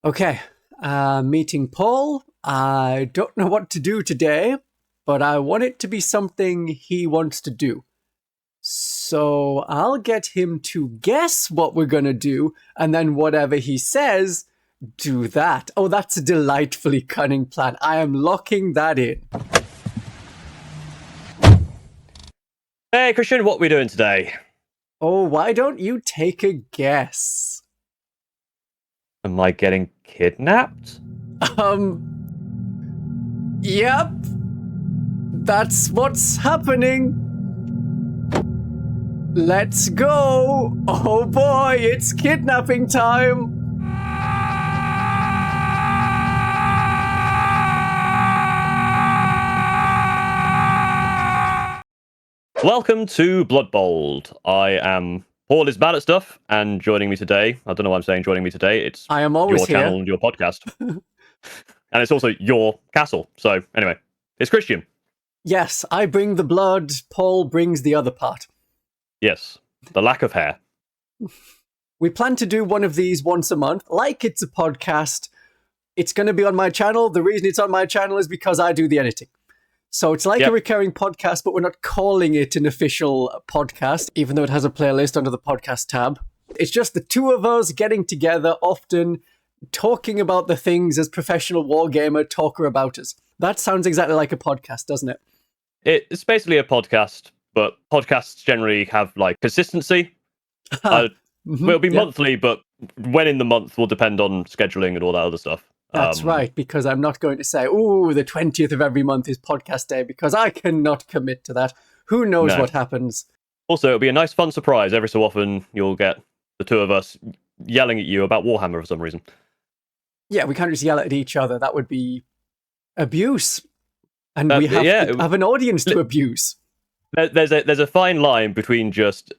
Okay, meeting Paul. I don't know what to do today, but I want it to be something he wants to do. So I'll get him to guess what we're going to do, and then whatever he says, do that. Oh, that's a delightfully cunning plan. I am locking that in. Hey, Christian, what are we doing today? Oh, why don't you take a guess? Am I getting kidnapped? Yep. That's what's happening. Let's go. Oh boy, it's kidnapping time. Welcome to Blood Bold. I am Paul is bad at stuff, and joining me today, I don't know why I'm saying joining me today, it's I am always your here. channel and your podcast. And it's also your castle. So anyway, it's Christian. Yes, I bring the blood, Paul brings the other part. Yes, the lack of hair. We plan to do one of these once a month, like it's a podcast. It's going to be on my channel. The reason it's on my channel is because I do the editing. So it's like a recurring podcast, but we're not calling it an official podcast, even though it has a playlist under the podcast tab. It's just the two of us getting together, often talking about the things as professional wargamer talker about us. That sounds exactly like a podcast, doesn't it? It's basically a podcast, but podcasts generally have like consistency. It'll be monthly, but when in the month will depend on scheduling and all that other stuff. That's right, because I'm not going to say, ooh, the 20th of every month is podcast day, because I cannot commit to that. Who knows what happens? Also, it'll be a nice, fun surprise. Every so often, you'll get the two of us yelling at you about Warhammer for some reason. Yeah, we can't just yell at each other. That would be abuse. And we have to have an audience to abuse. There's a fine line between just,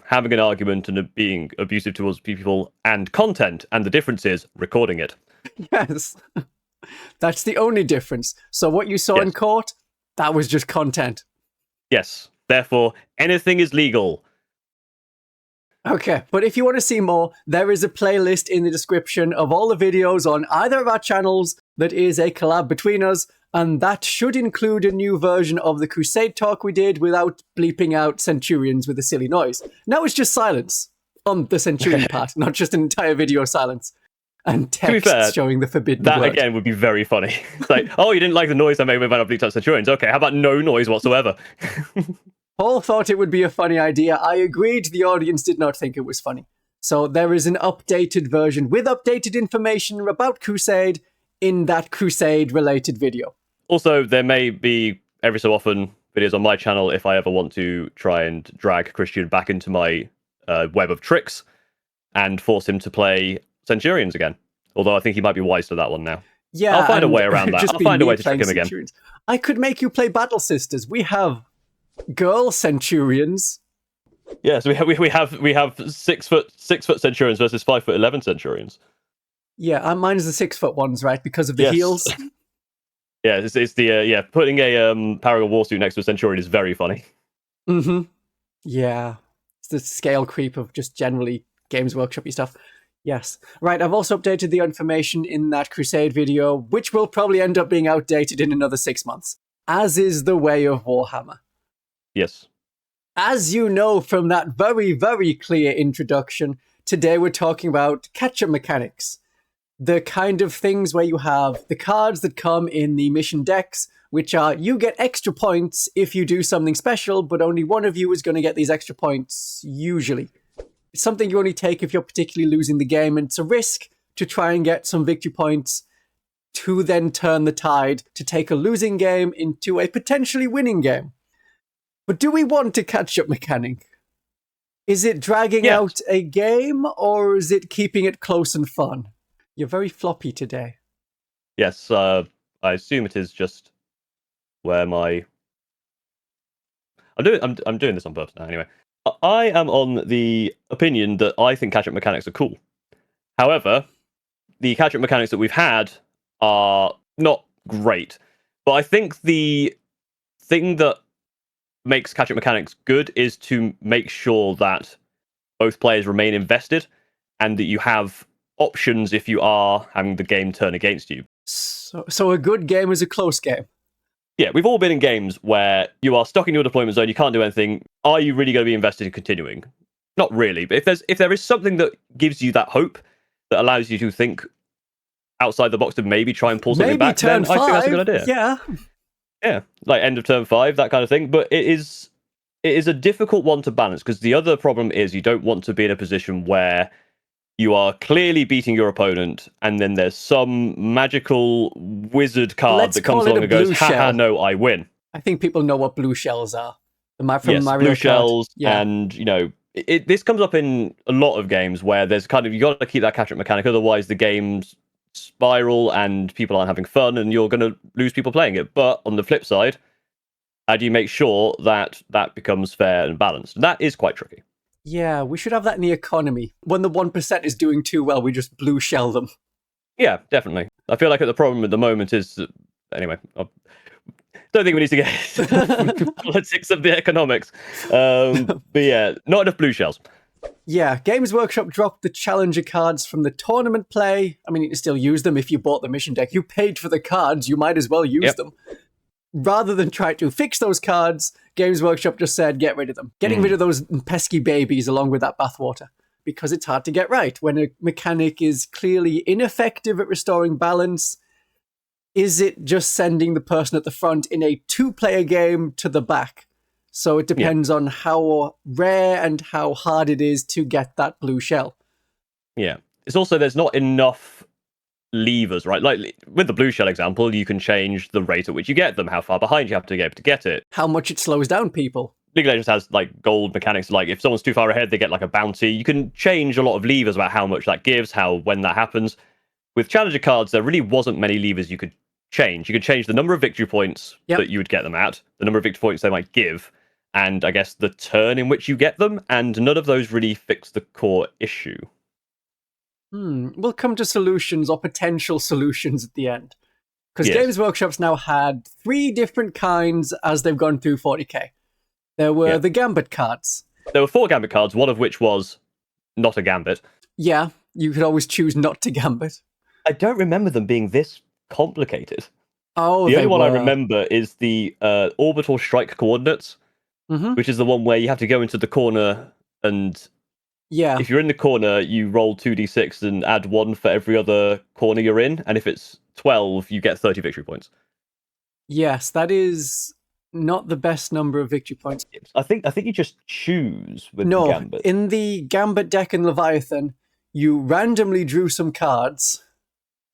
having an argument and being abusive towards people and content, and the difference is recording it. Yes. That's the only difference. So what you saw in court, that was just content. Yes. Therefore, anything is legal. Okay, but if you want to see more, there is a playlist in the description of all the videos on either of our channels that is a collab between us, and that should include a new version of the Crusade talk we did without bleeping out Centurions with a silly noise. Now it's just silence on the Centurion part, not just an entire video of silence. And text showing the forbidden word. That, again, would be very funny. It's like, oh, you didn't like the noise I made when I bleeped out Centurions. Okay, how about no noise whatsoever? Paul thought it would be a funny idea. I agreed. The audience did not think it was funny. So there is an updated version with updated information about Crusade in that Crusade-related video. Also, there may be, every so often, videos on my channel if I ever want to try and drag Christian back into my web of tricks and force him to play Centurions again. Although I think he might be wise to that one now. Yeah, I'll find a way around that. I'll find a way to trick him again. I could make you play Battle Sisters. We have girl Centurions. Yes, we have 6 foot Centurions versus 5'11" Centurions. Yeah, mine is the 6 foot ones, right? Because of the heels. Yeah, it's the putting a Paragon Warsuit next to a Centurion is very funny. Mm-hmm. Yeah, it's the scale creep of just generally Games Workshop-y stuff. Yes. Right, I've also updated the information in that Crusade video, which will probably end up being outdated in another 6 months, as is the way of Warhammer. Yes. As you know from that very, very clear introduction, today we're talking about catch-up mechanics. The kind of things where you have the cards that come in the mission decks, which are you get extra points if you do something special, but only one of you is going to get these extra points, usually. It's something you only take if you're particularly losing the game, and it's a risk to try and get some victory points to then turn the tide to take a losing game into a potentially winning game. But do we want a catch-up mechanic? Is it dragging out a game, or is it keeping it close and fun? You're very floppy today. Yes, I assume it is just where my... I'm doing this on purpose now, anyway. I am on the opinion that I think catch-up mechanics are cool. However, the catch-up mechanics that we've had are not great. But I think the thing that makes catch-up mechanics good is to make sure that both players remain invested and that you have options if you are having the game turn against you. So a good game is a close game. Yeah, we've all been in games where you are stuck in your deployment zone, you can't do anything. Are you really going to be invested in continuing? Not really, but if there is something that gives you that hope, that allows you to think outside the box to maybe try and pull something back, then I think that's a good idea. Yeah, like end of turn 5, that kind of thing. But it is a difficult one to balance, because the other problem is you don't want to be in a position where you are clearly beating your opponent, and then there's some magical wizard card that comes along and goes, haha, no, I win. I think people know what blue shells are. Yes, Mario blue Kart. shells, and, you know, this comes up in a lot of games where there's kind of, you got to keep that catch-up mechanic, otherwise the games spiral and people aren't having fun and you're going to lose people playing it. But on the flip side, how do you make sure that that becomes fair and balanced? That is quite tricky. Yeah, we should have that in the economy. When the 1% is doing too well, we just blue shell them. Yeah, definitely. I feel like the problem at the moment is... Anyway, I don't think we need to get into politics of the economics. But yeah, not enough blue shells. Yeah, Games Workshop dropped the Challenger cards from the tournament play. I mean, you can still use them if you bought the mission deck. You paid for the cards, you might as well use them. Rather than try to fix those cards, Games Workshop just said, get rid of them. Getting rid of those pesky babies along with that bathwater. Because it's hard to get right. When a mechanic is clearly ineffective at restoring balance, is it just sending the person at the front in a 2-player game to the back? So it depends on how rare and how hard it is to get that blue shell. Yeah. It's also, there's not enough levers, right? Like with the blue shell example, you can change the rate at which you get them, how far behind you have to get it. How much it slows down people. League of Legends has like gold mechanics, like if someone's too far ahead, they get like a bounty. You can change a lot of levers about how much that gives, when that happens. With Challenger cards, there really wasn't many levers you could change. You could change the number of victory points that you would get them at, the number of victory points they might give, and I guess the turn in which you get them, and none of those really fix the core issue. We'll come to solutions or potential solutions at the end. Because Games Workshop's now had 3 different kinds as they've gone through 40k. There were the Gambit cards. There were 4 Gambit cards, one of which was not a Gambit. Yeah, you could always choose not to Gambit. I don't remember them being this complicated. Oh, the only one I remember is the orbital strike coordinates, which is the one where you have to go into the corner, and if you're in the corner, you roll 2d6 and add 1 for every other corner you're in, and if it's 12, you get 30 victory points. Yes, that is not the best number of victory points. I think you just choose with the Gambit. In the Gambit deck in Leviathan, you randomly drew some cards.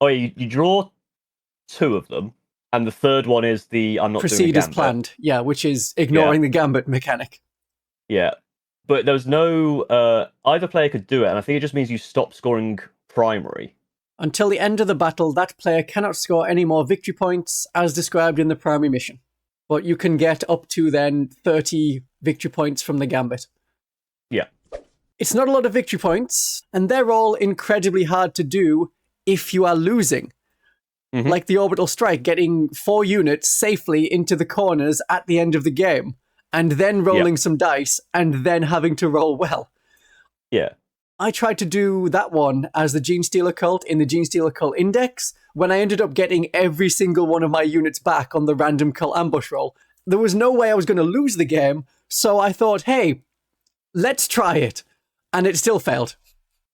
Oh, you draw 2 of them, and the third one is the I'm not proceed doing a as Gambit. planned. Yeah, which is ignoring the Gambit mechanic. Yeah, but there was no either player could do it, and I think it just means you stop scoring primary. Until the end of the battle, that player cannot score any more victory points as described in the primary mission. But you can get up to then 30 victory points from the Gambit. Yeah. It's not a lot of victory points, and they're all incredibly hard to do if you are losing. Like the Orbital Strike, getting 4 units safely into the corners at the end of the game, and then rolling some dice, and then having to roll well. Yeah. I tried to do that one as the Genestealer Cult in the Genestealer Cult Index, when I ended up getting every single one of my units back on the random cult ambush roll. There was no way I was going to lose the game, so I thought, hey, let's try it. And it still failed.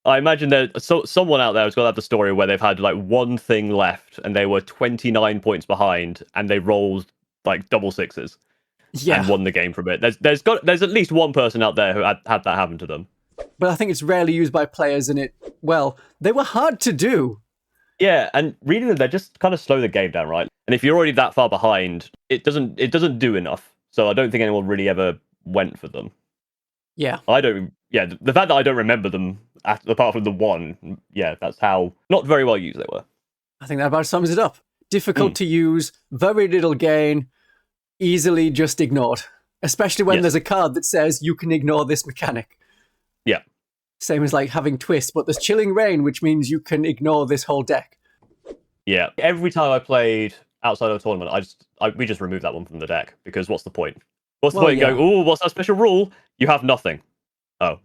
I imagine there's someone out there who's got to have the story where they've had like one thing left and they were 29 points behind and they rolled like double 6s and won the game from it. There's at least one person out there who had that happen to them. But I think it's rarely used by players, and they were hard to do. Yeah, and reading them, they just kind of slow the game down, right? And if you're already that far behind, it doesn't do enough. So I don't think anyone really ever went for them. Yeah. The fact that I don't remember them, apart from the one, that's how not very well used they were. I think that about sums it up. Difficult to use, very little gain, easily just ignored. Especially when there's a card that says you can ignore this mechanic. Yeah. Same as like having Twist, but there's Chilling Rain, which means you can ignore this whole deck. Yeah. Every time I played outside of a tournament, we just removed that one from the deck, because what's the point? What's the point in going, oh, what's that special rule? You have nothing. Oh.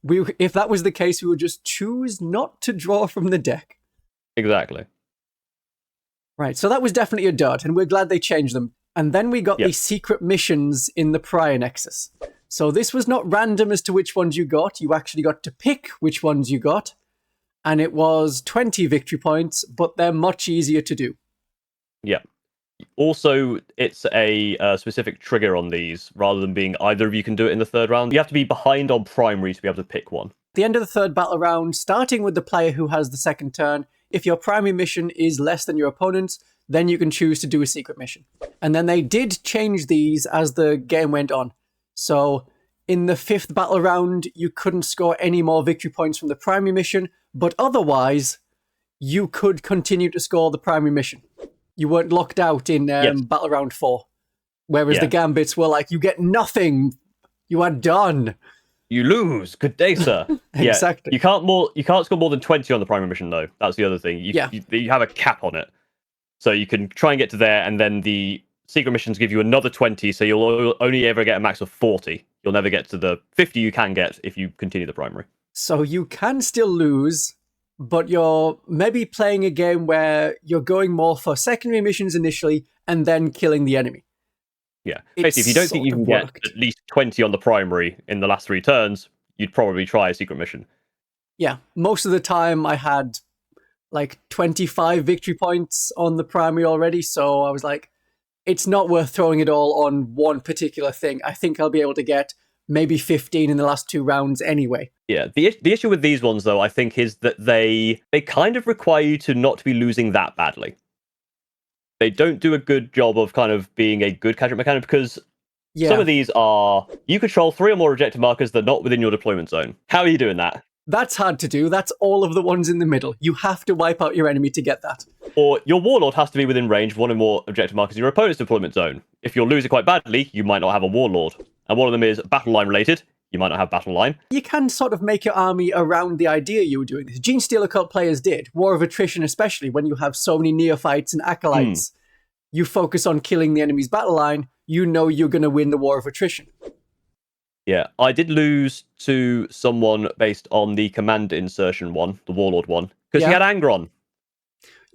If that was the case, we would just choose not to draw from the deck. Exactly. Right, so that was definitely a dud, and we're glad they changed them. And then we got the secret missions in the prior Nexus. So this was not random as to which ones you got. You actually got to pick which ones you got. And it was 20 victory points, but they're much easier to do. Yeah. Also, it's a specific trigger on these, rather than being either of you can do it in the third round. You have to be behind on primary to be able to pick one. At the end of the third battle round, starting with the player who has the second turn, if your primary mission is less than your opponent's, then you can choose to do a secret mission. And then they did change these as the game went on. So in the fifth battle round, you couldn't score any more victory points from the primary mission, but otherwise, you could continue to score the primary mission. You weren't locked out in battle round 4. Whereas the Gambits were like, you get nothing. You are done. You lose. Good day, sir. Exactly. You can't score more than 20 on the primary mission, though. That's the other thing. You have a cap on it. So you can try and get to there, and then the secret missions give you another 20, so you'll only ever get a max of 40. You'll never get to the 50 you can get if you continue the primary. So you can still lose, but you're maybe playing a game where you're going more for secondary missions initially and then killing the enemy. Yeah. Basically, if you don't think you can get at least 20 on the primary in the last 3 turns, you'd probably try a secret mission. Yeah. Most of the time I had like 25 victory points on the primary already, so I was like, it's not worth throwing it all on one particular thing. I think I'll be able to get maybe 15 in the last 2 rounds anyway. Yeah, the issue with these ones, though, I think, is that they kind of require you to not be losing that badly. They don't do a good job of kind of being a good catch-up mechanic, because some of these are, you control 3 or more objective markers that are not within your deployment zone. How are you doing that? That's hard to do. That's all of the ones in the middle. You have to wipe out your enemy to get that. Or your warlord has to be within range of 1 or more objective markers in your opponent's deployment zone. If you're losing quite badly, you might not have a warlord. And one of them is battle line related. You might not have battle line. You can sort of make your army around the idea you were doing this. Gene Stealer Cult players did. War of Attrition especially, when you have so many neophytes and acolytes. You focus on killing the enemy's battle line, you know you're going to win the War of Attrition. Yeah, I did lose to someone based on the command insertion one, the warlord one, because he had Angron.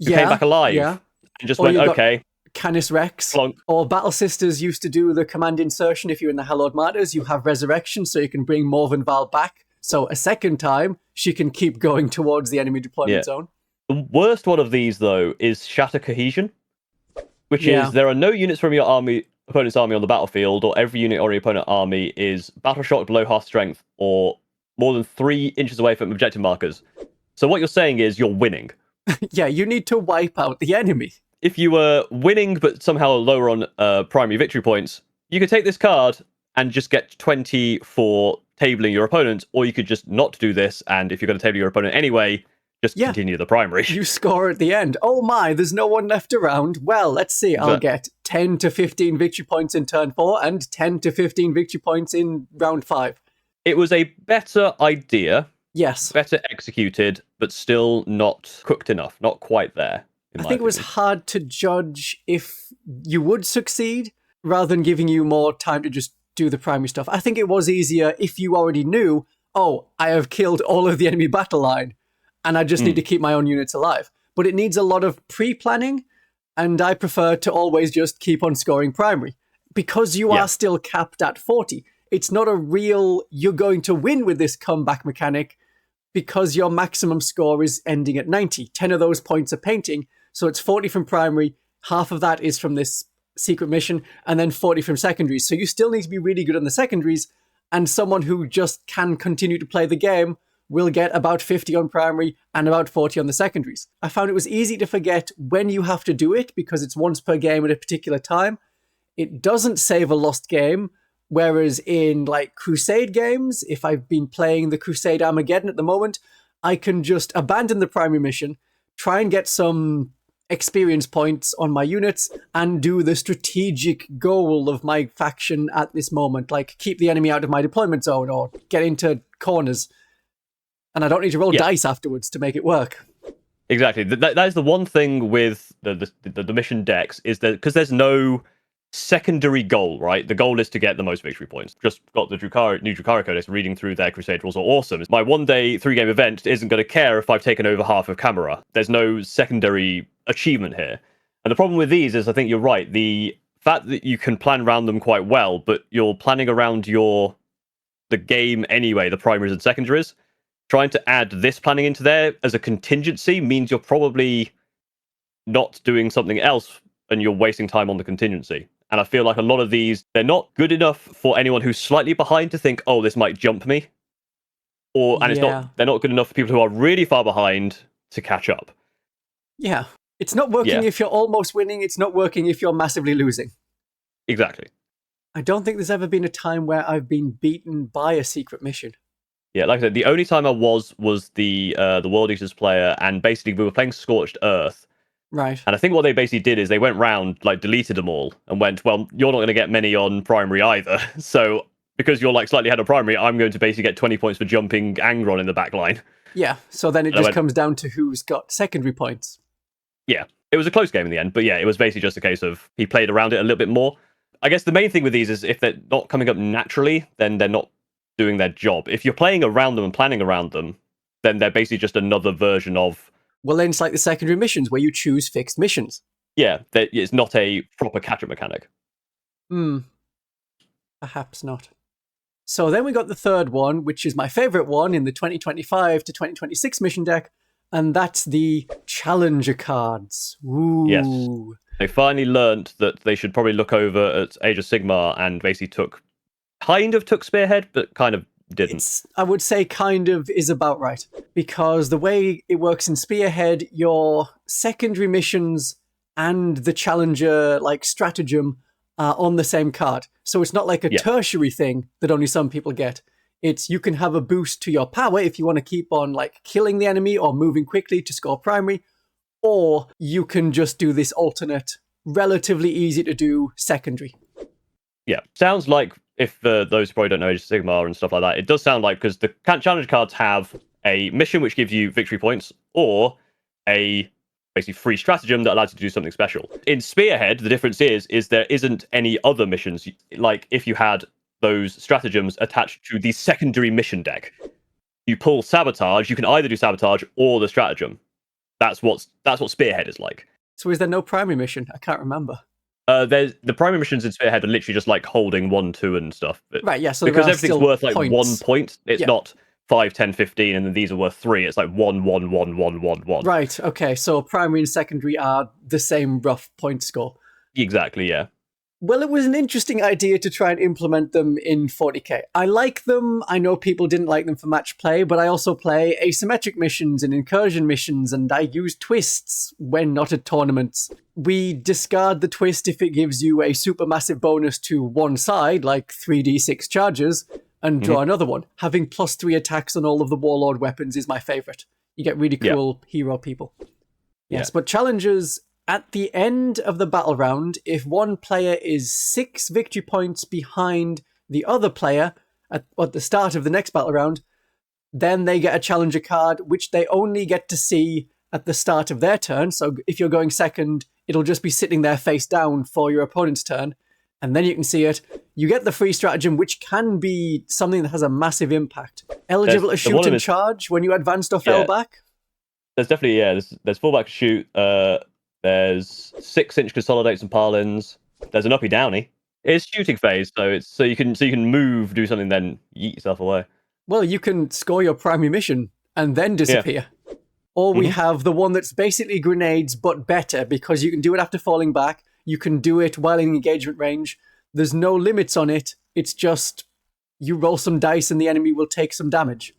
Who came back alive. And just went, okay. Canis Rex. Plonk. Or Battle Sisters used to do the command insertion. If you're in the Hallowed Martyrs, you have Resurrection, so you can bring Morven Val back. So a second time, she can keep going towards the enemy deployment zone. The worst one of these, though, is Shatter Cohesion, which is there are no units from your opponent's army on the battlefield, or every unit or your opponent's army is battle shocked below half strength, or more than 3 inches away from objective markers. So what you're saying is you're winning. Yeah, you need to wipe out the enemy. If you were winning but somehow lower on primary victory points, you could take this card and just get 20 for tabling your opponent, or you could just not do this, and if you're going to table your opponent anyway, just continue the primary. You score at the end. Oh my, there's no one left around. Well, let's see. I'll get 10 to 15 victory points in turn 4 and 10 to 15 victory points in round 5. It was a better idea. Yes. Better executed, but still not cooked enough. Not quite there. I think it was hard to judge if you would succeed rather than giving you more time to just do the primary stuff. I think it was easier if you already knew, oh, I have killed all of the enemy battle line and I just need to keep my own units alive. But it needs a lot of pre-planning, and I prefer to always just keep on scoring primary. Because you are still capped at 40. It's not a real, you're going to win with this comeback mechanic, because your maximum score is ending at 90. 10 of those points are painting, so it's 40 from primary, half of that is from this secret mission, and then 40 from secondaries. So you still need to be really good on the secondaries, and someone who just can continue to play the game will get about 50 on primary and about 40 on the secondaries. I found it was easy to forget when you have to do it, because it's once per game at a particular time. It doesn't save a lost game, whereas in like Crusade games, if I've been playing the Crusade Armageddon at the moment, I can just abandon the primary mission, try and get some experience points on my units, and do the strategic goal of my faction at this moment, like keep the enemy out of my deployment zone or get into corners. And I don't need to roll dice afterwards to make it work. Exactly. That is the one thing with the mission decks, is that because there's no secondary goal, right? The goal is to get the most victory points. Just got the new Drukhari Codex, reading through their Crusade rules are awesome. My 1-day 3-game event isn't going to care if I've taken over half of Camera. There's no secondary achievement here. And the problem with these is, I think you're right, the fact that you can plan around them quite well, but you're planning around the game anyway, the primaries and secondaries. Trying to add this planning into there as a contingency means you're probably not doing something else and you're wasting time on the contingency. And I feel like a lot of these, they're not good enough for anyone who's slightly behind to think, oh, this might jump me. They're not good enough for people who are really far behind to catch up. Yeah. It's not working if you're almost winning. It's not working if you're massively losing. Exactly. I don't think there's ever been a time where I've been beaten by a secret mission. Yeah, like I said, the only time I was the World Eaters player, and basically we were playing Scorched Earth. Right. And I think what they basically did is they went round, like deleted them all, and went, well, you're not going to get many on primary either. So because you're like slightly ahead of primary, I'm going to basically get 20 points for jumping Angron in the back line. Yeah, so then it just comes down to who's got secondary points. Yeah, it was a close game in the end, but yeah, it was basically just a case of he played around it a little bit more. I guess the main thing with these is if they're not coming up naturally, then they're not doing their job. If you're playing around them and planning around them, then they're basically just another version of... Well, then it's like the secondary missions where you choose fixed missions. Yeah, it's not a proper catch-up mechanic. Perhaps not. So then we got the third one, which is my favourite one in the 2025 to 2026 mission deck, and that's the Challenger cards. Ooh. Yes. They finally learned that they should probably look over at Age of Sigmar and basically took Spearhead, but kind of didn't. I would say kind of is about right, because the way it works in Spearhead, your secondary missions and the Challenger like stratagem are on the same card. So it's not like a tertiary thing that only some people get. It's you can have a boost to your power if you want to keep on like killing the enemy or moving quickly to score primary, or you can just do this alternate, relatively easy to do secondary. Yeah, sounds like, if those who probably don't know Age of Sigmar and stuff like that, it does sound like, because the Challenger cards have a mission which gives you victory points, or a basically free stratagem that allows you to do something special. In Spearhead, the difference is there isn't any other missions. Like, if you had those stratagems attached to the secondary mission deck, you pull Sabotage, you can either do Sabotage or the stratagem. That's what Spearhead is like. So is there no primary mission? I can't remember. There's the primary missions in Spearhead are literally just like holding 1, 2 and stuff. But right, yeah. So because everything's worth like points. 1 point, it's not 5, 10, 15, and then these are worth 3. It's like 1, 1, 1, 1, 1, 1. Right, okay. So primary and secondary are the same rough point score. Exactly, yeah. Well, it was an interesting idea to try and implement them in 40k. I like them. I know people didn't like them for match play, but I also play asymmetric missions and incursion missions, and I use twists when not at tournaments. We discard the twist if it gives you a supermassive bonus to one side, like 3d6 charges, and draw another one. Having +3 attacks on all of the Warlord weapons is my favourite. You get really cool hero people. Yes, but challengers... At the end of the battle round, if one player is 6 victory points behind the other player at the start of the next battle round, then they get a challenger card, which they only get to see at the start of their turn. So if you're going second, it'll just be sitting there face down for your opponent's turn, and then you can see it. You get the free stratagem, which can be something that has a massive impact. Eligible to shoot and charge when you advanced or fell back? There's definitely, there's fallback shoot, there's 6-inch consolidates and parlins. There's an uppy downy. It's shooting phase, so you can move, do something, then yeet yourself away. Well, you can score your primary mission and then disappear. Yeah. Or we have the one that's basically grenades, but better, because you can do it after falling back. You can do it while in engagement range. There's no limits on it. It's just you roll some dice and the enemy will take some damage.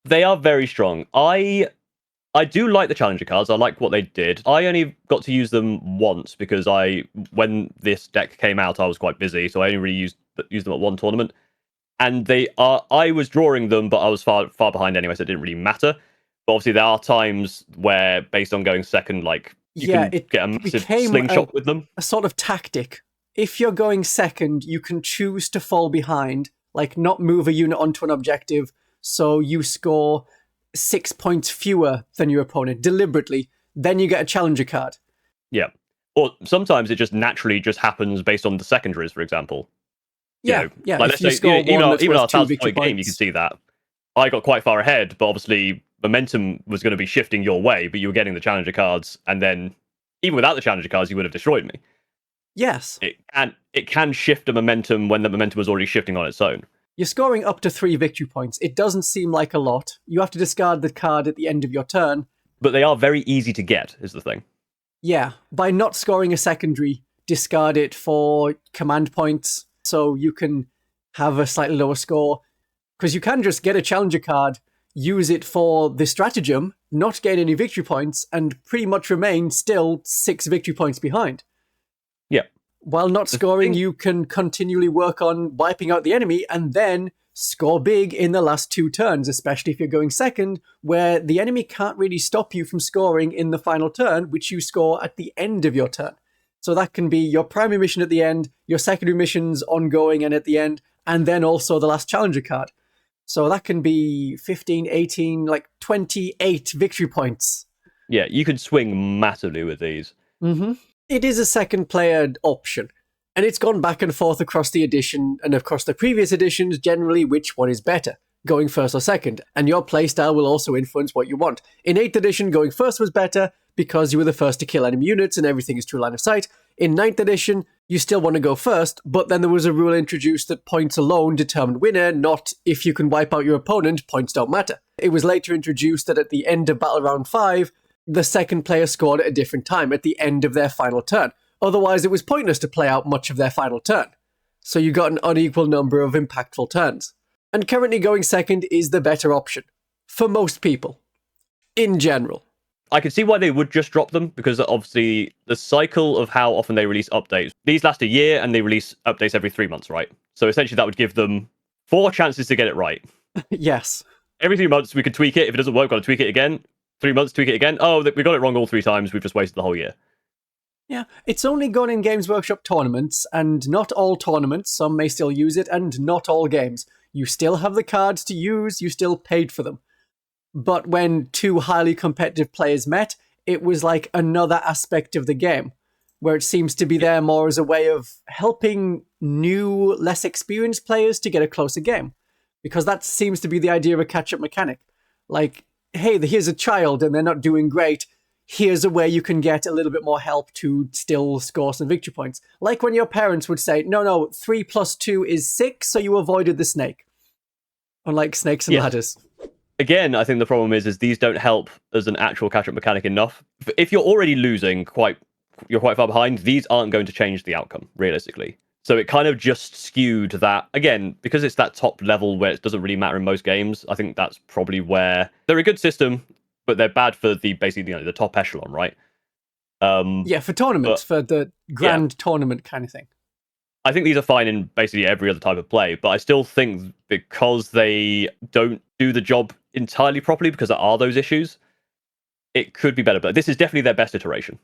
They are very strong. I do like the Challenger cards. I like what they did. I only got to use them once because when this deck came out, I was quite busy, so I only really used them at one tournament. And I was drawing them, but I was far behind anyway, so it didn't really matter. But obviously, there are times where, based on going second, like you can get a massive slingshot with them. A sort of tactic. If you're going second, you can choose to fall behind, like not move a unit onto an objective, so you score 6 points fewer than your opponent deliberately, then you get a challenger card. Yeah. Or sometimes it just naturally just happens based on the secondaries, for example. Yeah, yeah. Like, if let's you say, score even one our, that's even our worth 2 1,000 victory point game, you can points. see that. I got quite far ahead, but obviously momentum was going to be shifting your way, but you were getting the challenger cards, and then even without the challenger cards, you would have destroyed me. Yes. It can shift the momentum when the momentum was already shifting on its own. You're scoring up to 3 victory points. It doesn't seem like a lot. You have to discard the card at the end of your turn. But they are very easy to get, is the thing. Yeah, by not scoring a secondary, discard it for command points, so you can have a slightly lower score. Because you can just get a challenger card, use it for the stratagem, not gain any victory points, and pretty much remain still 6 victory points behind. Yeah. While not scoring, you can continually work on wiping out the enemy and then score big in the last 2 turns, especially if you're going second, where the enemy can't really stop you from scoring in the final turn, which you score at the end of your turn. So that can be your primary mission at the end, your secondary missions ongoing and at the end, and then also the last challenger card. So that can be 15, 18, like 28 victory points. Yeah, you can swing massively with these. Mm-hmm. It is a second player option, and it's gone back and forth across the edition and across the previous editions, generally which one is better, going first or second, and your playstyle will also influence what you want. In 8th edition, going first was better because you were the first to kill enemy units and everything is true line of sight. In 9th edition, you still want to go first, but then there was a rule introduced that points alone determine winner, not if you can wipe out your opponent, points don't matter. It was later introduced that at the end of Battle Round 5, the second player scored at a different time, at the end of their final turn. Otherwise, it was pointless to play out much of their final turn. So you got an unequal number of impactful turns. And currently going second is the better option. For most people. In general. I can see why they would just drop them, because obviously the cycle of how often they release updates, these last a year and they release updates every 3 months, right? So essentially that would give them 4 chances to get it right. Yes. Every 3 months we could tweak it. If it doesn't work, we've got to tweak it again. 3 months, tweak it again. Oh, we got it wrong all 3 times. We've just wasted the whole year. Yeah, it's only gone in Games Workshop tournaments, and not all tournaments, some may still use it, and not all games. You still have the cards to use, you still paid for them. But when 2 highly competitive players met, it was like another aspect of the game, where it seems to be there more as a way of helping new, less experienced players to get a closer game. Because that seems to be the idea of a catch-up mechanic. Like, hey, here's a child and they're not doing great. Here's a way you can get a little bit more help to still score some victory points. Like when your parents would say, no, 3 plus 2 is 6, so you avoided the snake. Unlike snakes and ladders. Again, I think the problem is these don't help as an actual catch-up mechanic enough. If you're already losing you're quite far behind, these aren't going to change the outcome, realistically. So it kind of just skewed that, again, because it's that top level where it doesn't really matter in most games. I think that's probably where they're a good system, but they're bad for the top echelon, right? Yeah, for tournaments, for the grand tournament kind of thing. I think these are fine in basically every other type of play, but I still think because they don't do the job entirely properly, because there are those issues, it could be better. But this is definitely their best iteration,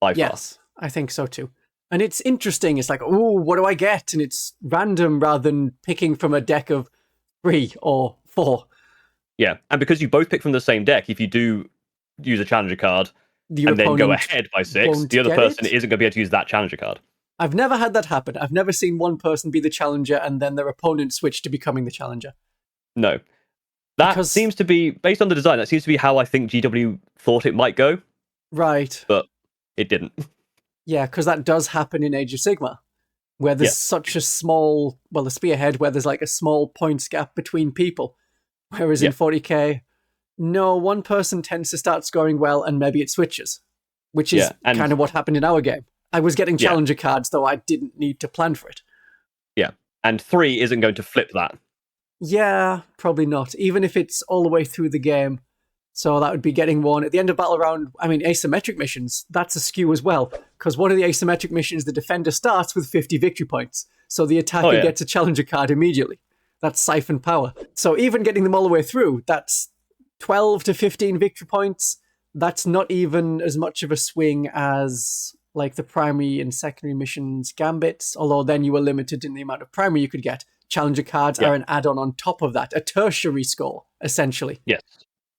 by far. Yes, I think so too. And it's interesting. It's like, oh, what do I get? And it's random rather than picking from a deck of 3 or 4. Yeah, and because you both pick from the same deck, if you do use a challenger card and then go ahead by 6, the other person isn't going to be able to use that challenger card. I've never had that happen. I've never seen one person be the challenger and then their opponent switch to becoming the challenger. No. That seems to be, based on the design, that seems to be how I think GW thought it might go. Right. But it didn't. Yeah, because that does happen in Age of Sigmar, where there's such a small, the spearhead, where there's like a small points gap between people. Whereas in 40k, no, one person tends to start scoring well and maybe it switches, which is kind of what happened in our game. I was getting challenger cards, though I didn't need to plan for it. Yeah, and 3 isn't going to flip that. Yeah, probably not, even if it's all the way through the game. So that would be getting one at the end of battle round. I mean, asymmetric missions, that's a skew as well, because one of the asymmetric missions, the defender starts with 50 victory points, so the attacker gets a challenger card immediately. That's siphon power. So even getting them all the way through, that's 12 to 15 victory points. That's not even as much of a swing as like the primary and secondary missions gambits, although then you were limited in the amount of primary you could get. Challenger cards are an add-on on top of that, a tertiary score, essentially. Yes.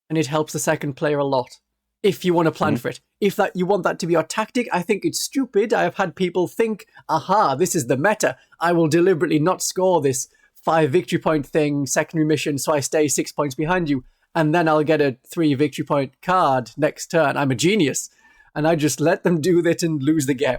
And it helps the second player a lot. if you want to plan for it. If that you want that to be your tactic, I think it's stupid. I have had people think, aha, this is the meta. I will deliberately not score this 5 victory point thing, secondary mission, so I stay 6 points behind you, and then I'll get a 3 victory point card next turn. I'm a genius. And I just let them do that and lose the game.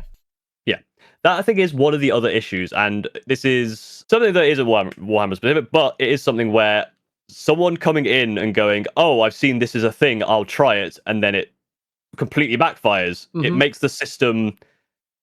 Yeah. That, I think, is one of the other issues, and this is something that isn't Warhammer specific, but it is something where someone coming in and going, oh, I've seen this as a thing, I'll try it, and then it completely backfires. It makes the system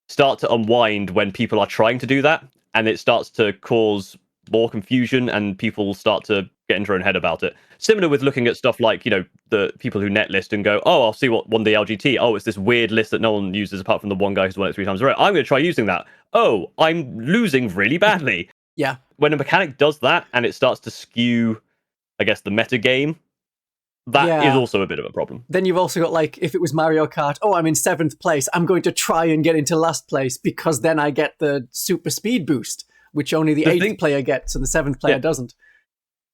start to unwind when people are trying to do that, and it starts to cause more confusion, and people start to get into their own head about it. Similar with looking at stuff like, the people who net list and go, oh, I'll see what won the LGT. Oh, it's this weird list that no one uses apart from the one guy who's won it 3 times in a row. I'm going to try using that. Oh, I'm losing really badly. Yeah. When a mechanic does that and it starts to skew, I guess, the meta game, that is also a bit of a problem. Then you've also got, like, if it was Mario Kart, oh, I'm in 7th place. I'm going to try and get into last place because then I get the super speed boost, which only the 8th player gets and the 7th player doesn't.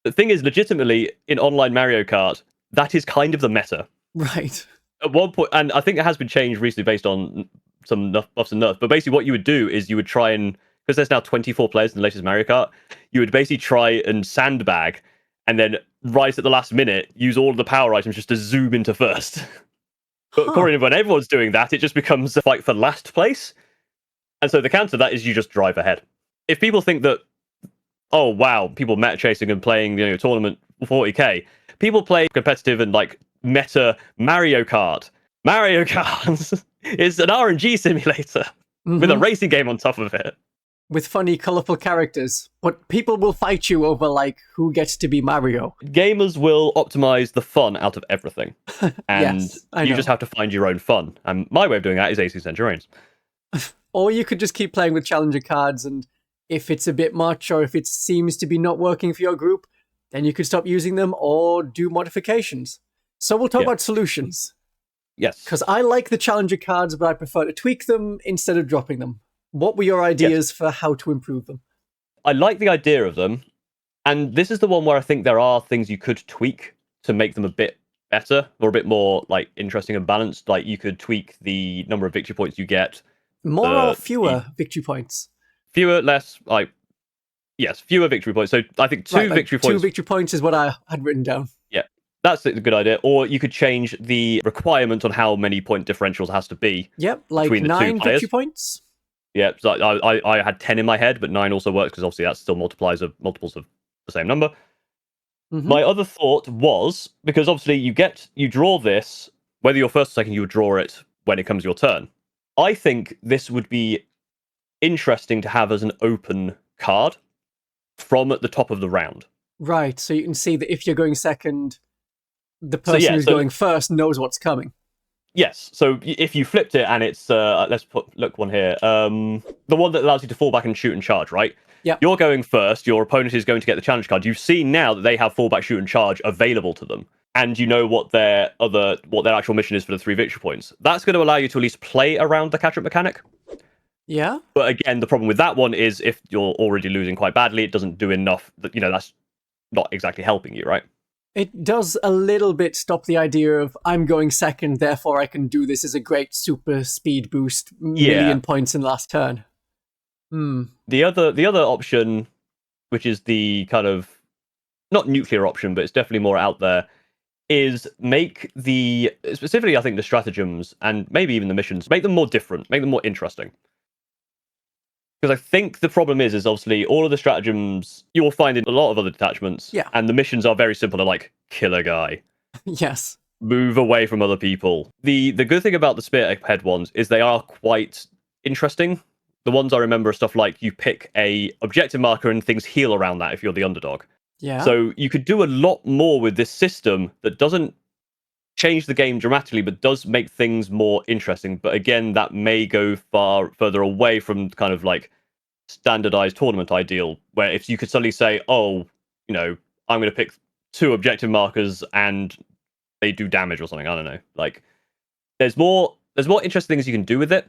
The thing is, legitimately, in online Mario Kart, that is kind of the meta. Right. At one point, and I think it has been changed recently based on some buffs and nerfs, but basically what you would do is you would try and, because there's now 24 players in the latest Mario Kart, you would basically try and sandbag, and then right at the last minute, use all of the power items just to zoom into first. But according to when everyone's doing that, it just becomes a fight for last place. And so the counter to that is you just drive ahead. If people think that, oh wow, people meta chasing and playing, tournament 40k. People play competitive and like meta Mario Kart. Mario Kart is an RNG simulator with a racing game on top of it. With funny, colourful characters. But people will fight you over, like, who gets to be Mario. Gamers will optimize the fun out of everything. And yes, you just have to find your own fun. And my way of doing that is 18th Centurions. Or you could just keep playing with challenger cards, and if it's a bit much or if it seems to be not working for your group, then you could stop using them or do modifications. So we'll talk about solutions. Yes. Because I like the challenger cards, but I prefer to tweak them instead of dropping them. What were your ideas for how to improve them? I like the idea of them. And this is the one where I think there are things you could tweak to make them a bit better or a bit more like interesting and balanced. Like you could tweak the number of victory points you get. More or fewer victory points? Fewer, less, fewer victory points. So I think two victory points. 2 victory points is what I had written down. Yeah, that's a good idea. Or you could change the requirement on how many point differentials has to be. Yep, like between the 9 two players. victory points. Yeah, so I had 10 in my head, but 9 also works because obviously that still multiples of the same number. My other thought was, because obviously you draw this, whether you're first or second, you would draw it when it comes your turn. I think this would be interesting to have as an open card from at the top of the round. Right, so you can see that if you're going second, the person who's going first knows what's coming. Yes, so if you flipped it and it's, let's look one here, the one that allows you to fall back and shoot and charge, right? Yeah. You're going first, your opponent is going to get the challenge card. You've seen now that they have fallback, shoot and charge available to them. And you know what their actual mission is for the 3 victory points. That's going to allow you to at least play around the catch-up mechanic. Yeah. But again, the problem with that one is if you're already losing quite badly, it doesn't do enough. That's not exactly helping you, right? It does a little bit stop the idea of I'm going second, therefore I can do this as a great super speed boost, million points in last turn. The other option, which is the kind of not nuclear option, but it's definitely more out there, is specifically I think the stratagems and maybe even the missions, make them more different, make them more interesting. Because I think the problem is obviously all of the stratagems you will find in a lot of other detachments, and the missions are very simple. They're like, kill a guy. Yes. Move away from other people. The good thing about the spearhead ones is they are quite interesting. The ones I remember are stuff like you pick a objective marker and things heal around that if you're the underdog. Yeah. So you could do a lot more with this system that doesn't change the game dramatically, but does make things more interesting. But again, that may go further away from kind of like standardized tournament ideal, where if you could suddenly say, oh, I'm going to pick 2 objective markers and they do damage or something. I don't know. Like, there's more interesting things you can do with it,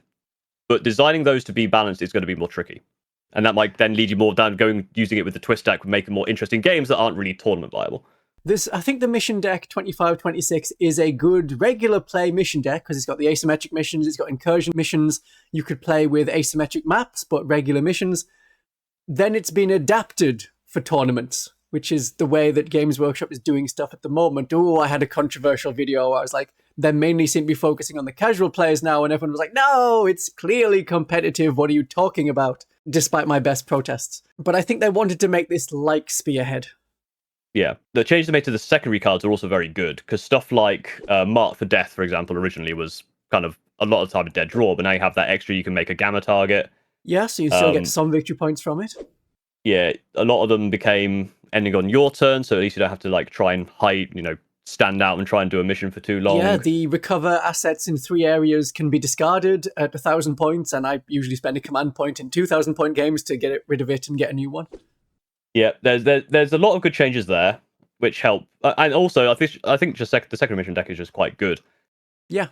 but designing those to be balanced is going to be more tricky. And that might then lead you more down using it with the twist stack, would make more interesting games that aren't really tournament viable. I think the mission deck 25-26 is a good regular play mission deck because it's got the asymmetric missions, it's got incursion missions. You could play with asymmetric maps, but regular missions. Then it's been adapted for tournaments, which is the way that Games Workshop is doing stuff at the moment. Oh, I had a controversial video where I was like, they mainly seem to be focusing on the casual players now, and everyone was like, no, it's clearly competitive. What are you talking about? Despite my best protests. But I think they wanted to make this like Spearhead. Yeah, the changes they made to the secondary cards are also very good, because stuff like Mark for Death, for example, originally was kind of a lot of the time a dead draw, but now you have that extra, you can make a gamma target. Yeah, so you still get some victory points from it. Yeah, a lot of them became ending on your turn, so at least you don't have to like try and hide, stand out and try and do a mission for too long. Yeah, the recover assets in 3 areas can be discarded at 1,000 points, and I usually spend a command point in 2,000 point games to get rid of it and get a new one. Yeah, there's a lot of good changes there, which help. And also, I think just the second mission deck is just quite good. Yeah.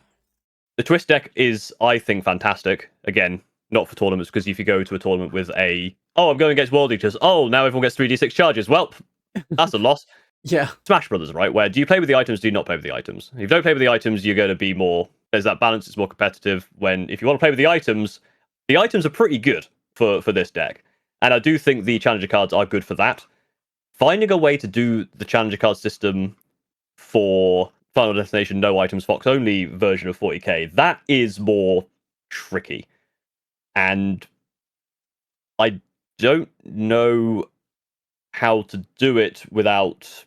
The twist deck is, I think, fantastic. Again, not for tournaments, because if you go to a tournament with I'm going against World Eaters, now everyone gets 3d6 charges. Well, that's a loss. Yeah. Smash Brothers, right? Where do you play with the items, do you not play with the items? If you don't play with the items, you're going to be more... There's that balance, it's more competitive. If you want to play with the items are pretty good for this deck. And I do think the Challenger cards are good for that. Finding a way to do the Challenger card system for Final Destination No Items Fox only version of 40k, that is more tricky. And I don't know how to do it without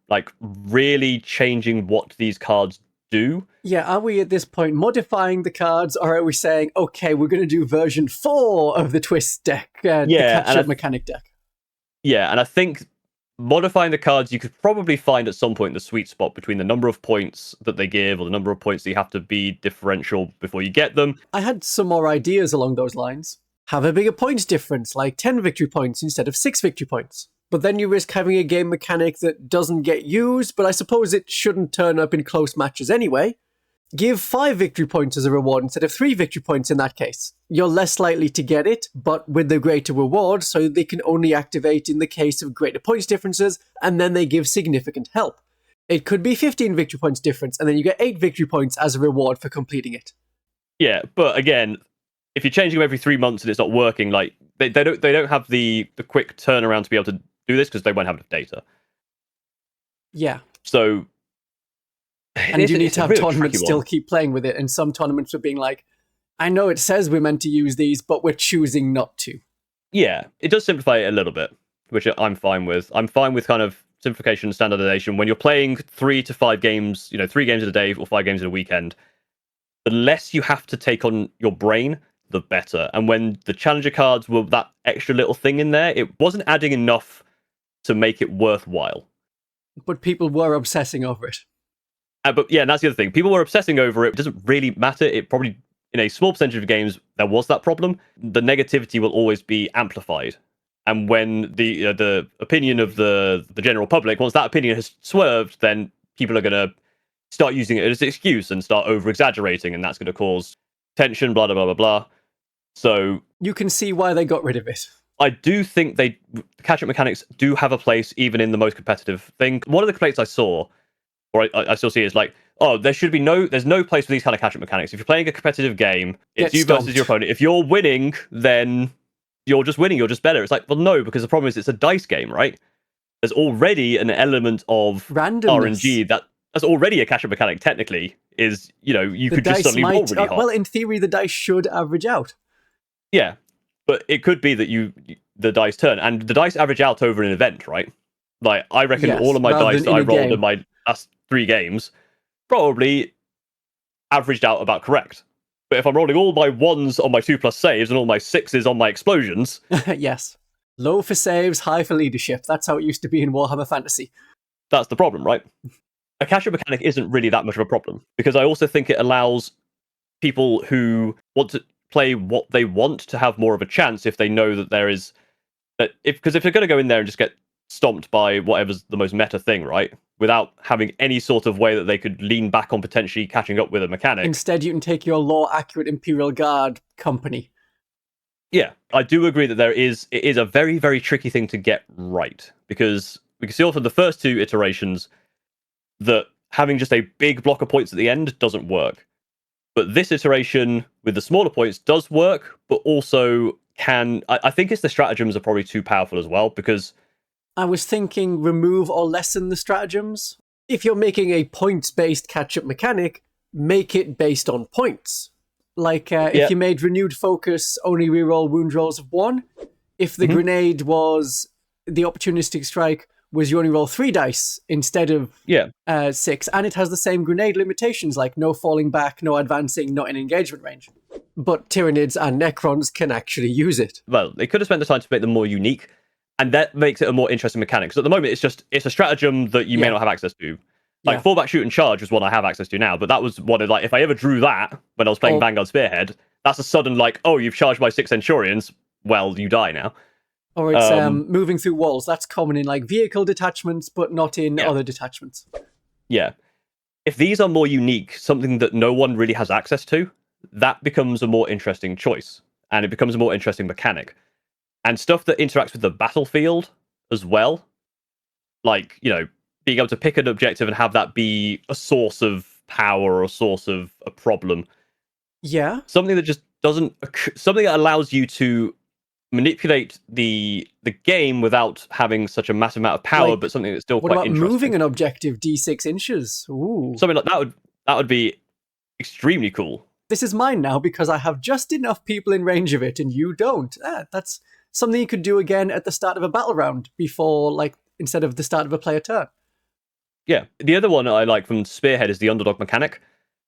like really changing what these cards do. Yeah, are we at this point modifying the cards, or are we saying, okay, we're going to do version 4 of the twist deck, the catch-up mechanic deck? Yeah, and I think modifying the cards, you could probably find at some point the sweet spot between the number of points that they give or the number of points that you have to be differential before you get them. I had some more ideas along those lines. Have a bigger points difference, like 10 victory points instead of 6 victory points. But then you risk having a game mechanic that doesn't get used, but I suppose it shouldn't turn up in close matches anyway. Give 5 victory points as a reward instead of 3 victory points in that case. You're less likely to get it, but with the greater reward, so they can only activate in the case of greater points differences, and then they give significant help. It could be 15 victory points difference, and then you get 8 victory points as a reward for completing it. Yeah, but again, if you're changing them every 3 months and it's not working, like they don't have the quick turnaround to be able to do this because they won't have enough data. Yeah. So, and you need to have tournaments still keep playing with it, and some tournaments are being like, I know it says we're meant to use these, but we're choosing not to. Yeah, it does simplify it a little bit, which I'm fine with. I'm fine with kind of simplification and standardization. When you're playing 3 to 5 games, 3 games in a day or 5 games in a weekend, the less you have to take on your brain, the better. And when the Challenger cards were that extra little thing in there, it wasn't adding enough to make it worthwhile. But people were obsessing over it. But yeah, and that's the other thing. People were obsessing over it. It doesn't really matter. It probably, in a small percentage of games, there was that problem. The negativity will always be amplified. And when the opinion of the general public, once that opinion has swerved, then people are going to start using it as an excuse and start over-exaggerating, and that's going to cause tension, blah, blah, blah, blah, blah. So... You can see why they got rid of it. I do think catch-up mechanics do have a place even in the most competitive thing. One of the complaints I saw, or I still see, is like, there's no place for these kind of catch-up mechanics. If you're playing a competitive game, it's you versus your opponent. If you're winning, then you're just winning, you're just better. It's like, well, no, because the problem is it's a dice game, right? There's already an element of randomness. RNG that's already a catch-up mechanic, technically, is, you could just suddenly roll really hot. Well, in theory, the dice should average out. Yeah, but it could be that the dice turn, and the dice average out over an event, right? Like, I reckon all of my dice that I rolled in my last 3 games probably averaged out about correct. But if I'm rolling all my 1s on my 2+ saves and all my 6s on my explosions... Yes. Low for saves, high for leadership. That's how it used to be in Warhammer Fantasy. That's the problem, right? A catch-up mechanic isn't really that much of a problem, because I also think it allows people who want to play what they want to have more of a chance if they know that there is... Because if they're going to go in there and just get stomped by whatever's the most meta thing, right? Without having any sort of way that they could lean back on potentially catching up with a mechanic. Instead, you can take your lore-accurate Imperial Guard company. Yeah, I do agree that it is a very, very tricky thing to get right, because we can see from the first two iterations that having just a big block of points at the end doesn't work. But this iteration with the smaller points does work, but also I think it's the stratagems are probably too powerful as well, because I was thinking remove or lessen the stratagems. If you're making a points-based catch-up mechanic, make it based on points. Like, if you made Renewed Focus only reroll wound rolls of 1, if the grenade was the opportunistic strike, was you only roll 3 dice instead of 6, and it has the same grenade limitations, like no falling back, no advancing, not in engagement range. But Tyranids and Necrons can actually use it. Well, they could have spent the time to make them more unique, and that makes it a more interesting mechanic. Because at the moment, it's a stratagem that you may not have access to. Like, fallback, shoot, and charge is one I have access to now, but that was one of, like, if I ever drew that when I was playing Vanguard Spearhead, that's a sudden, like, oh, you've charged by 6 Centurions, well, you die now. Or it's moving through walls. That's common in, like, vehicle detachments, but not in other detachments. Yeah. If these are more unique, something that no one really has access to, that becomes a more interesting choice, and it becomes a more interesting mechanic. And stuff that interacts with the battlefield as well, like, you know, being able to pick an objective and have that be a source of power or a source of a problem. Yeah. Something that just doesn't... Something that allows you to manipulate the game without having such a massive amount of power, like, but something that's still quite interesting. What about moving an objective D6 inches? Ooh. Something like that would be extremely cool. This is mine now because I have just enough people in range of it and you don't. That's something you could do again at the start of a battle round before, like, instead of the start of a player turn. Yeah. The other one I like from Spearhead is the underdog mechanic,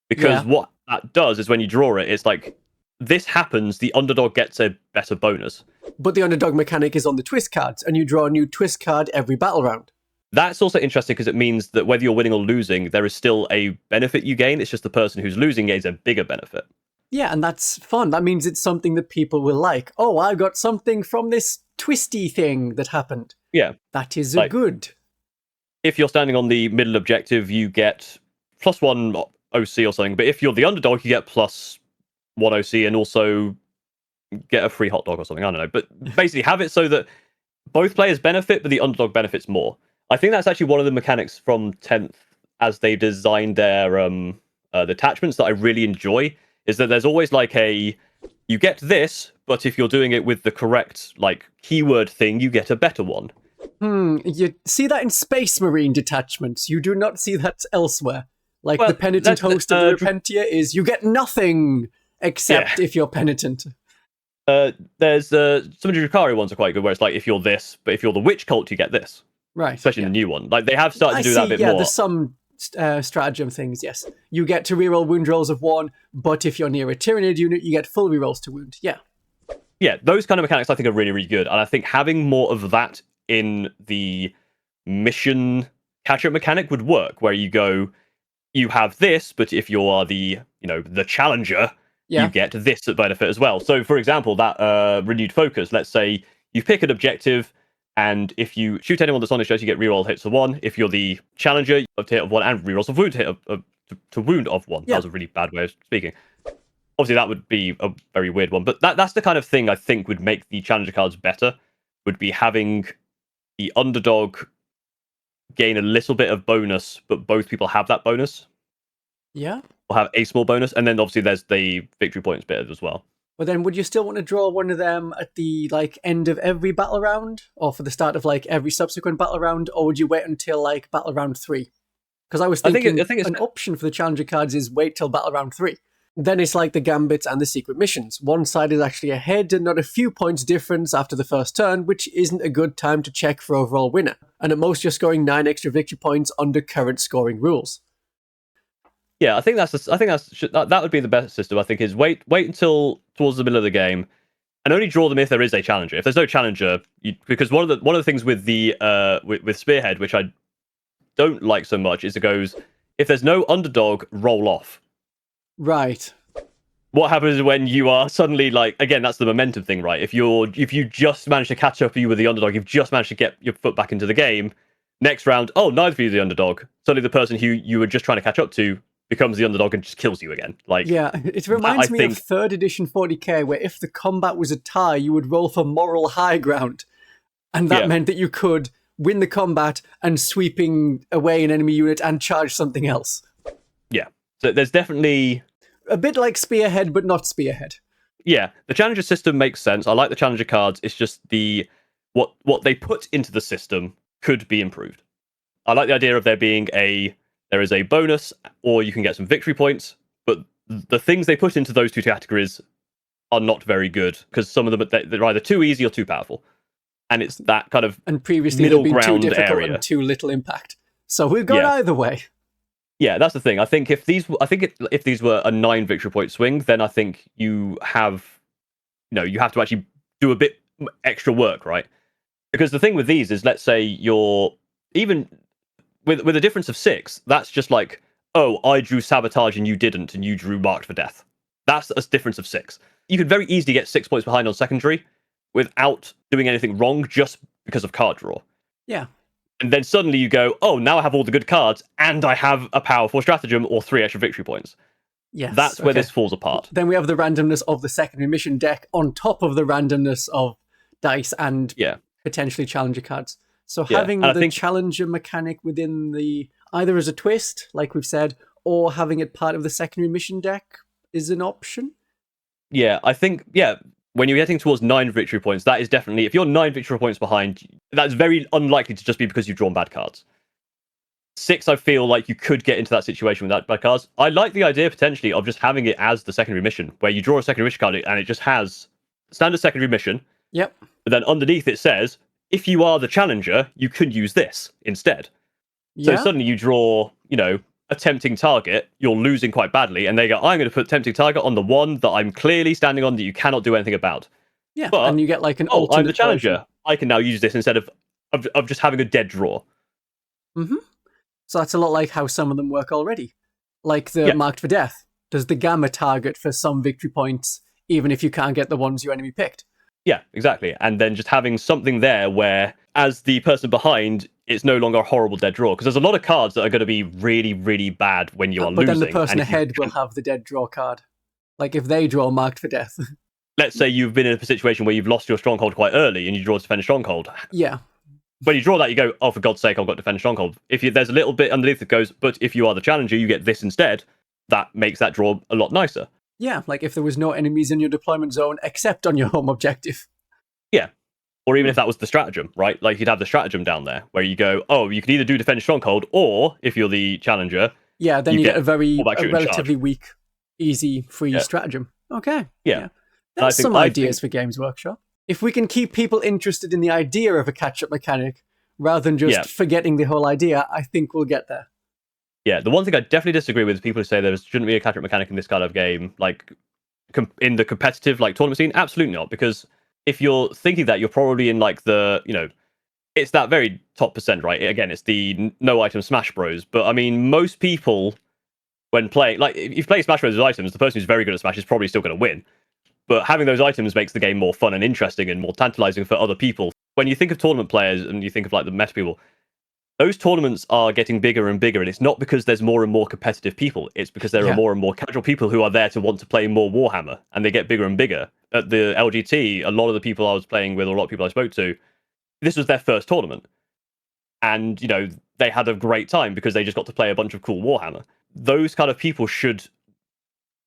because what that does is when you draw it, it's like, this happens, the underdog gets a better bonus. But the underdog mechanic is on the twist cards, and you draw a new twist card every battle round. That's also interesting because it means that whether you're winning or losing, there is still a benefit you gain. It's just the person who's losing gains a bigger benefit. Yeah, and that's fun. That means it's something that people will like. Oh, I got something from this twisty thing that happened. Yeah. That is a good. If you're standing on the middle objective, you get +1 OC or something. But if you're the underdog, you get +1 OC and also get a free hot dog or something. I don't know. But basically have it so that both players benefit, but the underdog benefits more. I think that's actually one of the mechanics from 10th as they designed their attachments that I really enjoy, is that there's always like you get this, but if you're doing it with the correct like keyword thing, you get a better one. You see that in Space Marine detachments. You do not see that elsewhere. Like, the penitent host of the Repentia is you get nothing except if you're penitent. There's some of the Drukhari ones are quite good, where it's like, if you're this, but if you're the witch cult, you get this. Right. Especially in the new one. Like, they have started to do that a bit more. Yeah, there's some stratagem things, yes. You get to reroll wound rolls of 1, but if you're near a Tyranid unit, you get full rerolls to wound. Yeah. Yeah, those kind of mechanics I think are really, really good. And I think having more of that in the mission catch-up mechanic would work, where you go, you have this, but if you are the challenger, you get this benefit as well. So, for example, that renewed focus, let's say you pick an objective, and if you shoot anyone that's on the show, you get reroll hits of 1. If you're the challenger, you have to hit of 1 and rerolls of wound to wound of 1. That was a really bad way of speaking. Obviously, that would be a very weird one, but that's the kind of thing I think would make the challenger cards better, would be having the underdog gain a little bit of bonus, but both people have that bonus. Yeah. Or have a small bonus, and then obviously there's the victory points bit as well. But then would you still want to draw one of them at the end of every battle round, or for the start of every subsequent battle round, or would you wait until battle round 3? Because I was thinking an option for the challenger cards is wait till battle round 3. Then it's like the gambits and the secret missions. One side is actually ahead and not a few points difference after the first turn, which isn't a good time to check for overall winner. And at most you're scoring 9 extra victory points under current scoring rules. Yeah, I think that would be the best system. I think is wait until towards the middle of the game, and only draw them if there is a challenger. If there's no challenger, because one of the things with the with Spearhead, which I don't like so much, is it goes, if there's no underdog, roll off. Right. What happens when you are suddenly again, that's the momentum thing, right? If you just manage to catch up, you with the underdog, you've just managed to get your foot back into the game. Next round, neither of you is the underdog. Suddenly the person who you were just trying to catch up to becomes the underdog and just kills you again. It reminds me of 3rd edition 40k, where if the combat was a tie, you would roll for moral high ground. And that meant that you could win the combat and sweeping away an enemy unit and charge something else. Yeah. So there's definitely a bit like Spearhead, but not Spearhead. Yeah, the challenger system makes sense. I like the challenger cards. It's just what they put into the system could be improved. I like the idea of there is a bonus, or you can get some victory points, but the things they put into those two categories are not very good, because some of them they're either too easy or too powerful, and it's that kind of and previously middle they've been ground too difficult area and too little impact. So we've gone either way. Yeah, that's the thing. I think if these were a 9 victory point swing, then I think you have to actually do a bit extra work, right? Because the thing with these is, let's say you're even with a difference of 6, that's just like, oh, I drew sabotage and you didn't, and you drew marked for death. That's a difference of 6. You could very easily get 6 points behind on secondary without doing anything wrong, just because of card draw. Yeah. And then suddenly you go, oh, now I have all the good cards, and I have a powerful stratagem or 3 extra victory points. Yes, that's where this falls apart. Then we have the randomness of the secondary mission deck on top of the randomness of dice and potentially challenger cards. So having the challenger mechanic within either as a twist, like we've said, or having it part of the secondary mission deck is an option. Yeah, I think, when you're getting towards 9 victory points, that is definitely, if you're 9 victory points behind, that's very unlikely to just be because you've drawn bad cards. 6, I feel like you could get into that situation without bad cards. I like the idea potentially of just having it as the secondary mission, where you draw a secondary mission card and it just has standard secondary mission. Yep. But then underneath it says, if you are the challenger, you could use this instead. So suddenly you draw, a tempting target, you're losing quite badly, and they go, I'm going to put tempting target on the one that I'm clearly standing on that you cannot do anything about. Yeah, but, and you get like an alternate I'm the challenger. version. I can now use this instead of just having a dead draw. Mm-hmm. So that's a lot like how some of them work already. Like the marked for death. Does the gamma target for some victory points, even if you can't get the ones your enemy picked? Yeah, exactly. And then just having something there where, as the person behind, it's no longer a horrible dead draw. Because there's a lot of cards that are going to be really, really bad when you are losing. But then the person ahead will have the dead draw card. Like if they draw marked for death. Let's say you've been in a situation where you've lost your stronghold quite early and you draw to defend a stronghold. Yeah. When you draw that, you go, oh, for God's sake, I've got to defend a stronghold. There's a little bit underneath that goes, but if you are the challenger, you get this instead. That makes that draw a lot nicer. Yeah, like if there was no enemies in your deployment zone except on your home objective. Yeah. Or even if that was the stratagem, right? Like you'd have the stratagem down there where you go, oh, you can either do defend stronghold, or if you're the challenger, then you get a relatively weak, easy, free stratagem. Okay. Yeah. That's some ideas for Games Workshop. If we can keep people interested in the idea of a catch-up mechanic rather than just forgetting the whole idea, I think we'll get there. Yeah, the one thing I definitely disagree with is people who say there shouldn't be a catch-up mechanic in this kind of game, like in the competitive tournament scene. Absolutely not, because if you're thinking that, you're probably in the, it's that very top percent, right? Again, it's the no item Smash Bros. But I mean, most people, when playing, if you play Smash Bros. With items, the person who's very good at Smash is probably still going to win. But having those items makes the game more fun and interesting and more tantalizing for other people. When you think of tournament players and you think of the meta people, those tournaments are getting bigger and bigger, and it's not because there's more and more competitive people. It's because there are more and more casual people who are there to want to play more Warhammer, and they get bigger and bigger. At the LGT, a lot of the people I was playing with, or a lot of people I spoke to, this was their first tournament. And, they had a great time because they just got to play a bunch of cool Warhammer. Those kind of people should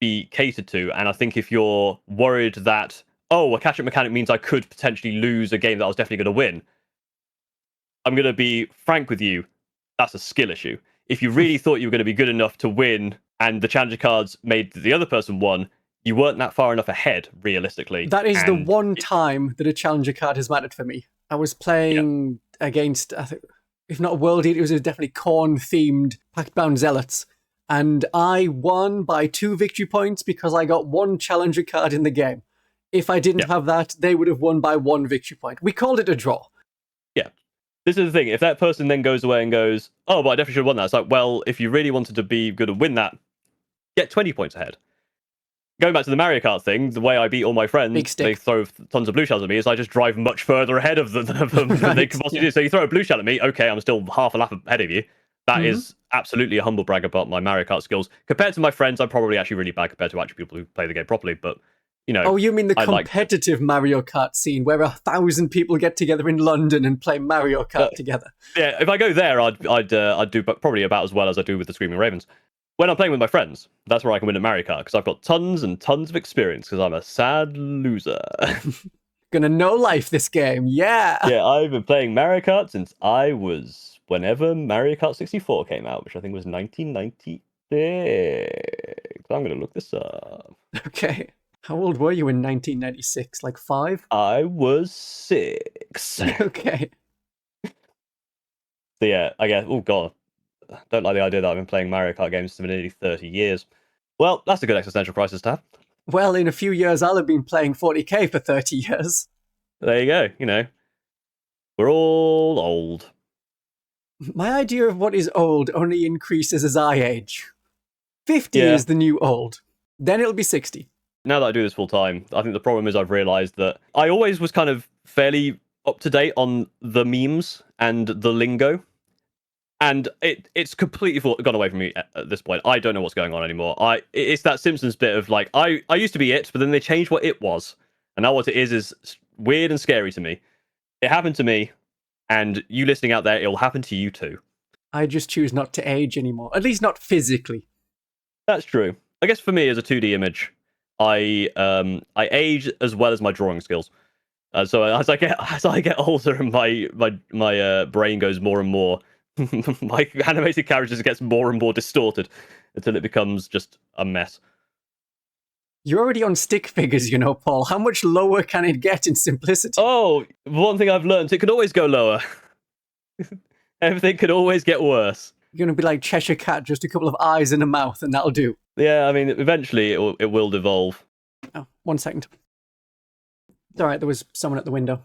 be catered to, and I think if you're worried that, a catch-up mechanic means I could potentially lose a game that I was definitely going to win, I'm going to be frank with you, that's a skill issue. If you really thought you were going to be good enough to win, and the challenger cards made the other person won, you weren't that far enough ahead, realistically. That is the one time that a challenger card has mattered for me. I was playing against, I think, if not a World Eater, it was definitely Khorne-themed Pact-Bound Zealots. And I won by 2 victory points because I got 1 challenger card in the game. If I didn't have that, they would have won by 1 victory point. We called it a draw. Yeah. This is the thing. If that person then goes away and goes, oh, but I definitely should have won that. It's like, well, if you really wanted to be good and win that, get 20 points ahead. Going back to the Mario Kart thing, the way I beat all my friends, they throw tons of blue shells at me, is I just drive much further ahead of them than they could possibly do. So you throw a blue shell at me, okay, I'm still half a lap ahead of you. That is absolutely a humble brag about my Mario Kart skills. Compared to my friends, I'm probably actually really bad compared to actually people who play the game properly. But, Oh, you mean the I liked it. competitive Mario Kart scene where 1,000 people get together in London and play Mario Kart together? Yeah, if I go there, I'd do probably about as well as I do with the Screaming Ravens. When I'm playing with my friends, that's where I can win at Mario Kart because I've got tons and tons of experience because I'm a sad loser. Gonna know life this game, yeah. Yeah, I've been playing Mario Kart since I was whenever Mario Kart 64 came out, which I think was 1996. I'm gonna look this up. Okay. How old were you in 1996? Like 5? I was 6. Okay. So yeah, I guess. Oh god, don't like the idea that I've been playing Mario Kart games for nearly 30 years. Well, that's a good existential crisis to have. Well, in a few years, I'll have been playing 40k for 30 years. There you go. We're all old. My idea of what is old only increases as I age. 50 is the new old. Then it'll be 60. Now that I do this full time, I think the problem is I've realised that I always was kind of fairly up to date on the memes and the lingo. And it's completely gone away from me at this point. I don't know what's going on anymore. It's that Simpsons bit of like, I used to be it, but then they changed what it was. And now what it is weird and scary to me. It happened to me, and you listening out there, it will happen to you too. I just choose not to age anymore. At least not physically. That's true. I guess for me, as a 2D image, I age as well as my drawing skills. So as I get older and my brain goes more and more, my animated characters gets more and more distorted until it becomes just a mess. You're already on stick figures, Paul. How much lower can it get in simplicity? Oh, one thing I've learned, it can always go lower. Everything can always get worse. You're going to be like Cheshire Cat, just a couple of eyes and a mouth, and that'll do. Yeah, I mean, eventually it will devolve. Oh, 1 second. It's all right, there was someone at the window.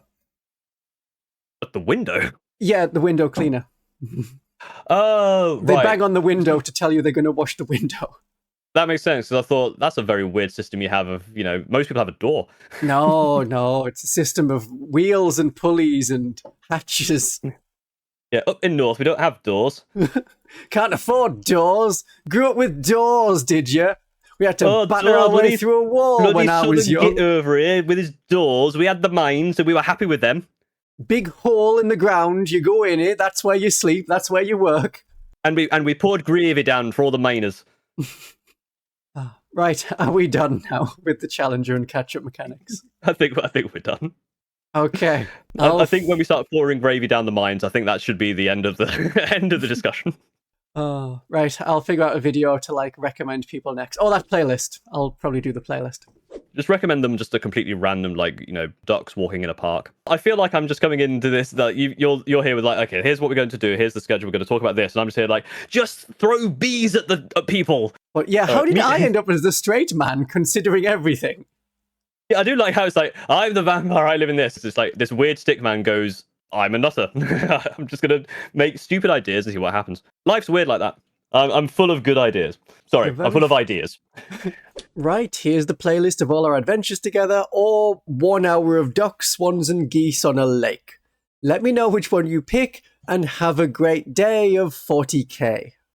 At the window? Yeah, the window cleaner. Oh, right. They bang on the window to tell you they're going to wash the window. That makes sense, because I thought that's a very weird system you have of, most people have a door. No, it's a system of wheels and pulleys and hatches. Yeah, up in North, we don't have doors. Can't afford doors. Grew up with doors, did you? We had to batter our way through a wall when I was young. Get over here with his doors. We had the mines, and we were happy with them. Big hole in the ground. You go in it. That's where you sleep. That's where you work. And we poured gravy down for all the miners. Right, are we done now with the Challenger and catch-up mechanics? I think we're done. Okay. I think when we start pouring gravy down the mines, I think that should be the end of the end of the discussion. Oh, right. I'll figure out a video to recommend people next. Oh, that playlist. I'll probably do the playlist. Just recommend them just a completely random, ducks walking in a park. I feel like I'm just coming into this that you're here with okay, here's what we're going to do. Here's the schedule. We're going to talk about this, and I'm just here just throw bees at people. But yeah, how did I end up as the straight man, considering everything? Yeah, I do like how it's I'm the vampire. I live in this. It's this weird stick man goes, I'm a nutter. I'm just going to make stupid ideas and see what happens. Life's weird like that. I'm full of good ideas. Sorry, I'm full of ideas. Right, here's the playlist of all our adventures together, or 1 hour of ducks, swans, and geese on a lake. Let me know which one you pick, and have a great day of 40k.